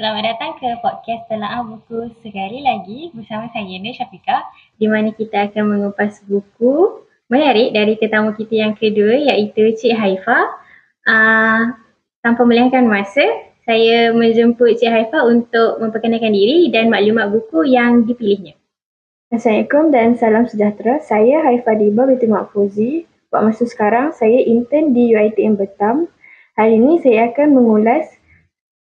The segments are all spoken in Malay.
Selamat datang ke podcast Telaah Buku sekali lagi bersama saya Nur Syafiqah, di mana kita akan mengupas buku menarik dari tetamu kita yang kedua, iaitu Cik Haifah. Tanpa melengahkan masa, saya menjemput Cik Haifah untuk memperkenalkan diri dan maklumat buku yang dipilihnya. Assalamualaikum dan salam sejahtera. Saya Haifah Diba binti Makfuzi. Buat masa sekarang, saya intern di UiTM Batam. Hari ini saya akan mengulas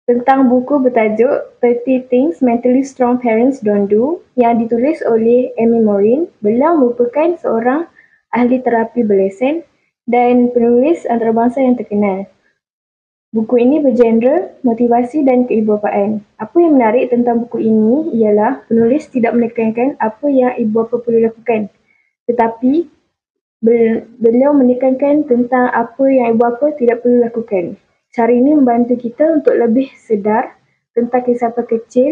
tentang buku bertajuk 30 Things Mentally Strong Parents Don't Do yang ditulis oleh Amy Morin. Beliau merupakan seorang ahli terapi berlesen dan penulis antarabangsa yang terkenal. Buku ini bergenre motivasi dan keibubapaan. Apa yang menarik tentang buku ini ialah penulis tidak menekankan apa yang ibu bapa perlu lakukan, tetapi beliau menekankan tentang apa yang ibu bapa tidak perlu lakukan. Cara ini membantu kita untuk lebih sedar tentang kesilapan kecil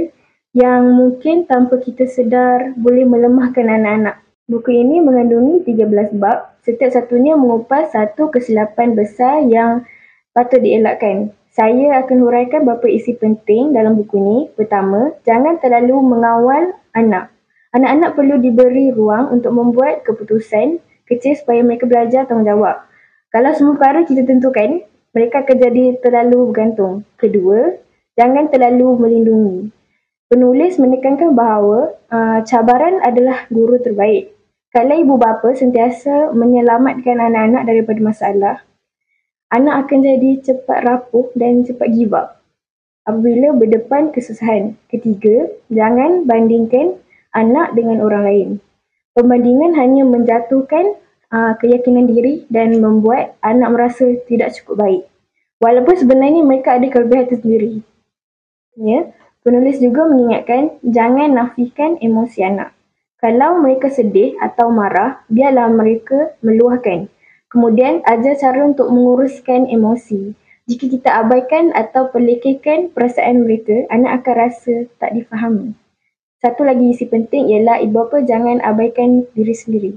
yang mungkin tanpa kita sedar boleh melemahkan anak-anak. Buku ini mengandungi 13 bab, setiap satunya mengupas satu kesilapan besar yang patut dielakkan. Saya akan huraikan beberapa isi penting dalam buku ini. Pertama, jangan terlalu mengawal anak. Anak-anak perlu diberi ruang untuk membuat keputusan kecil supaya mereka belajar tanggungjawab. Kalau semua perkara kita tentukan, mereka akan jadi terlalu bergantung. Kedua, jangan terlalu melindungi. Penulis menekankan bahawa cabaran adalah guru terbaik. Kalau ibu bapa sentiasa menyelamatkan anak-anak daripada masalah, anak akan jadi cepat rapuh dan cepat give up apabila berdepan kesusahan. Ketiga, jangan bandingkan anak dengan orang lain. Pembandingan hanya menjatuhkan keyakinan diri dan membuat anak merasa tidak cukup baik, walaupun sebenarnya mereka ada kelebihan tersendiri. Ya, penulis juga mengingatkan jangan nafikan emosi anak. Kalau mereka sedih atau marah, biarlah mereka meluahkan. Kemudian, ajar cara untuk menguruskan emosi. Jika kita abaikan atau pelekehkan perasaan mereka, anak akan rasa tak difahami. Satu lagi isi penting ialah ibu bapa jangan abaikan diri sendiri.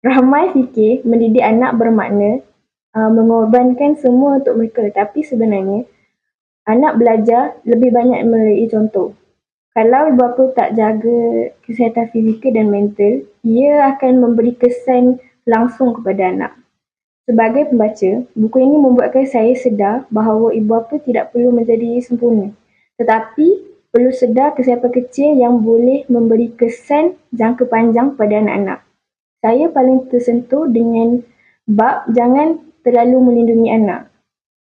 Ramai fikir mendidik anak bermakna mengorbankan semua untuk mereka, tapi sebenarnya anak belajar lebih banyak melalui contoh. Kalau ibu bapa tak jaga kesihatan fizikal dan mental, ia akan memberi kesan langsung kepada anak. Sebagai pembaca, buku ini membuatkan saya sedar bahawa ibu bapa tidak perlu menjadi sempurna, tetapi perlu sedar kesilapan kecil yang boleh memberi kesan jangka panjang pada anak-anak. Saya paling tersentuh dengan bab jangan terlalu melindungi anak.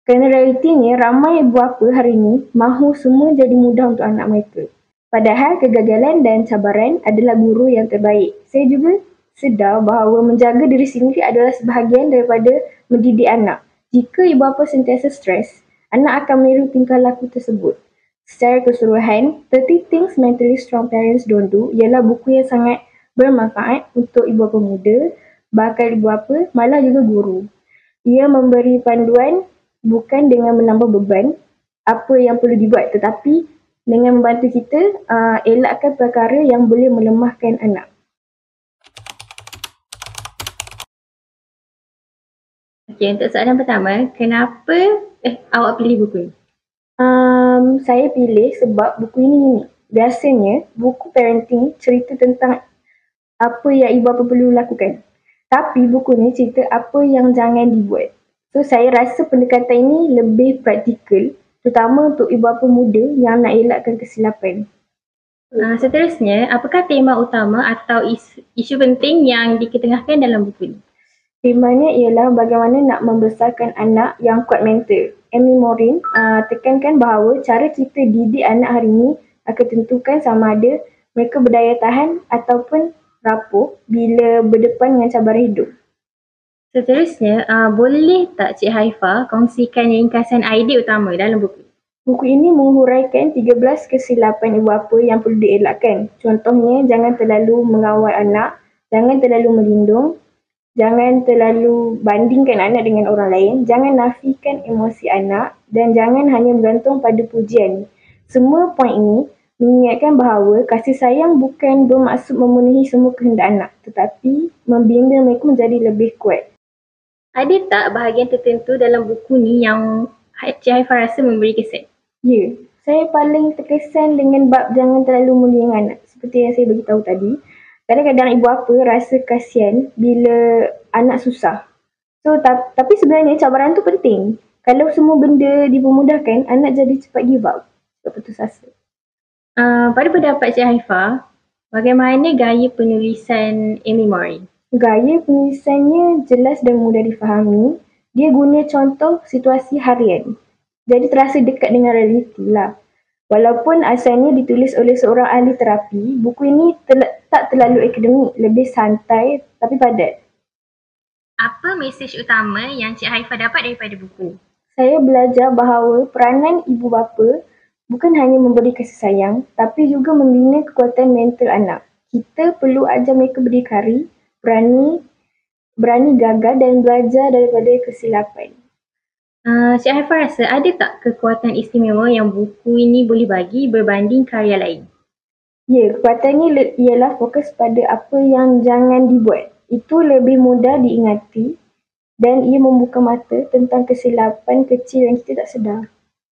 Kerana realitinya, ramai ibu bapa hari ini mahu semua jadi mudah untuk anak mereka. Padahal kegagalan dan cabaran adalah guru yang terbaik. Saya juga sedar bahawa menjaga diri sendiri adalah sebahagian daripada mendidik anak. Jika ibu bapa sentiasa stres, anak akan meniru tingkah laku tersebut. Secara keseluruhan, 30 Things Mentally Strong Parents Don't Do ialah buku yang sangat bermanfaat untuk ibu bapa muda, bakal ibu bapa, malah juga guru. Ia memberi panduan bukan dengan menambah beban apa yang perlu dibuat, tetapi dengan membantu kita elakkan perkara yang boleh melemahkan anak. Okey, untuk soalan pertama, kenapa awak pilih buku ini? Saya pilih sebab buku ini unik. Biasanya, buku parenting cerita tentang apa yang ibu bapa perlu lakukan. Tapi buku ni cerita apa yang jangan dibuat. So, saya rasa pendekatan ini lebih praktikal, terutama untuk ibu bapa muda yang nak elakkan kesilapan. Seterusnya, apakah tema utama atau isu penting yang diketengahkan dalam buku ini? Temanya ialah bagaimana nak membesarkan anak yang kuat mental. Amy Morin tekankan bahawa cara kita didik anak hari ini akan tentukan sama ada mereka berdaya tahan ataupun rapuh bila berdepan dengan cabaran hidup. Seterusnya, boleh tak Cik Haifah kongsikan ringkasan idea utama dalam buku? Buku ini menghuraikan 13 kesilapan ibu bapa yang perlu dielakkan. Contohnya, jangan terlalu mengawal anak, jangan terlalu melindung, jangan terlalu bandingkan anak dengan orang lain, jangan nafikan emosi anak dan jangan hanya bergantung pada pujian. Semua poin ini mengingatkan bahawa kasih sayang bukan bermaksud memenuhi semua kehendak anak, tetapi membimbing mereka menjadi lebih kuat. Ada tak bahagian tertentu dalam buku ni yang Cik Haifah rasa memberi kesan? Ya, Saya paling terkesan dengan bab jangan terlalu mulia anak. Seperti yang saya beritahu tadi, kadang-kadang ibu bapa rasa kasihan bila anak susah. So, tapi sebenarnya cabaran tu penting. Kalau semua benda dipermudahkan, anak jadi cepat give up. Cepat putus asa. Pada pendapat Cik Haifah, bagaimana gaya penulisan Amy Mori? Gaya penulisannya jelas dan mudah difahami. Dia guna contoh situasi harian. Jadi terasa dekat dengan realiti lah. Walaupun asalnya ditulis oleh seorang ahli terapi, buku ini tak terlalu akademik, lebih santai tapi padat. Apa mesej utama yang Cik Haifah dapat daripada buku? Saya belajar bahawa peranan ibu bapa bukan hanya memberi kasih sayang, tapi juga membina kekuatan mental anak. Kita perlu ajar mereka berdikari, berani gagal dan belajar daripada kesilapan. Cik Haifah rasa ada tak kekuatan istimewa yang buku ini boleh bagi berbanding karya lain? Ya, kekuatannya ialah fokus pada apa yang jangan dibuat. Itu lebih mudah diingati dan ia membuka mata tentang kesilapan kecil yang kita tak sedar.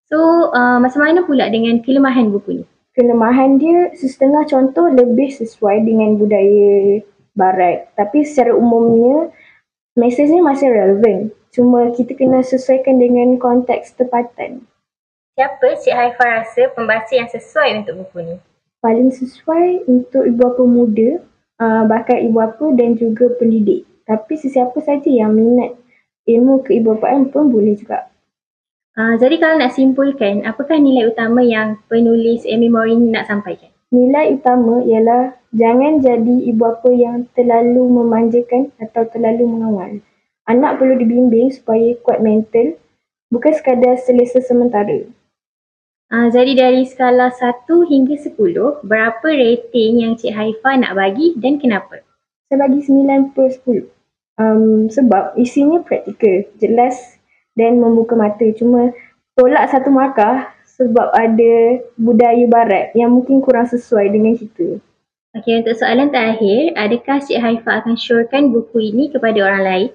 So, macam mana pula dengan kelemahan buku ni? Kelemahan dia setengah contoh lebih sesuai dengan budaya barat. Tapi secara umumnya, mesejnya masih relevan. Cuma kita kena sesuaikan dengan konteks tempatan. Siapa Cik Haifah rasa pembaca yang sesuai untuk buku ni? Paling sesuai untuk ibu bapa muda, bakal ibu bapa dan juga pendidik. Tapi sesiapa saja yang minat ilmu keibubapaan pun boleh juga. Jadi kalau nak simpulkan, apakah nilai utama yang penulis Amy Mori nak sampaikan? Nilai utama ialah jangan jadi ibu bapa yang terlalu memanjakan atau terlalu mengawal. Anak perlu dibimbing supaya kuat mental, bukan sekadar selesa sementara. Jadi dari skala 1 hingga 10, berapa rating yang Cik Haifah nak bagi dan kenapa? Saya bagi 9/10. Sebab isinya praktikal, jelas dan membuka mata. Cuma tolak 1 markah sebab ada budaya barat yang mungkin kurang sesuai dengan kita. Okey, untuk soalan terakhir, adakah Cik Haifah akan syorkan buku ini kepada orang lain?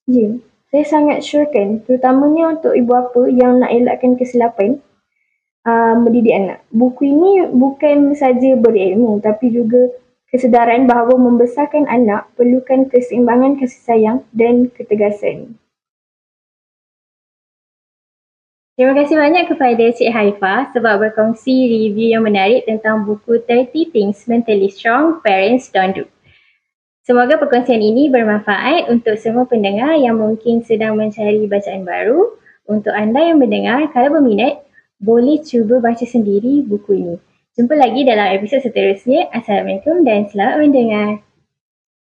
Ya, saya sangat syorkan, terutamanya untuk ibu bapa yang nak elakkan kesilapan mendidik anak. Buku ini bukan saja berilmu tapi juga kesedaran bahawa membesarkan anak perlukan keseimbangan kasih sayang dan ketegasan. Terima kasih banyak kepada Cik Haifah sebab berkongsi review yang menarik tentang buku 30 Things Mentally Strong Parents Don't Do. Semoga perkongsian ini bermanfaat untuk semua pendengar yang mungkin sedang mencari bacaan baru. Untuk anda yang mendengar, kalau berminat, boleh cuba baca sendiri buku ini. Jumpa lagi dalam episod seterusnya. Assalamualaikum dan selamat mendengar.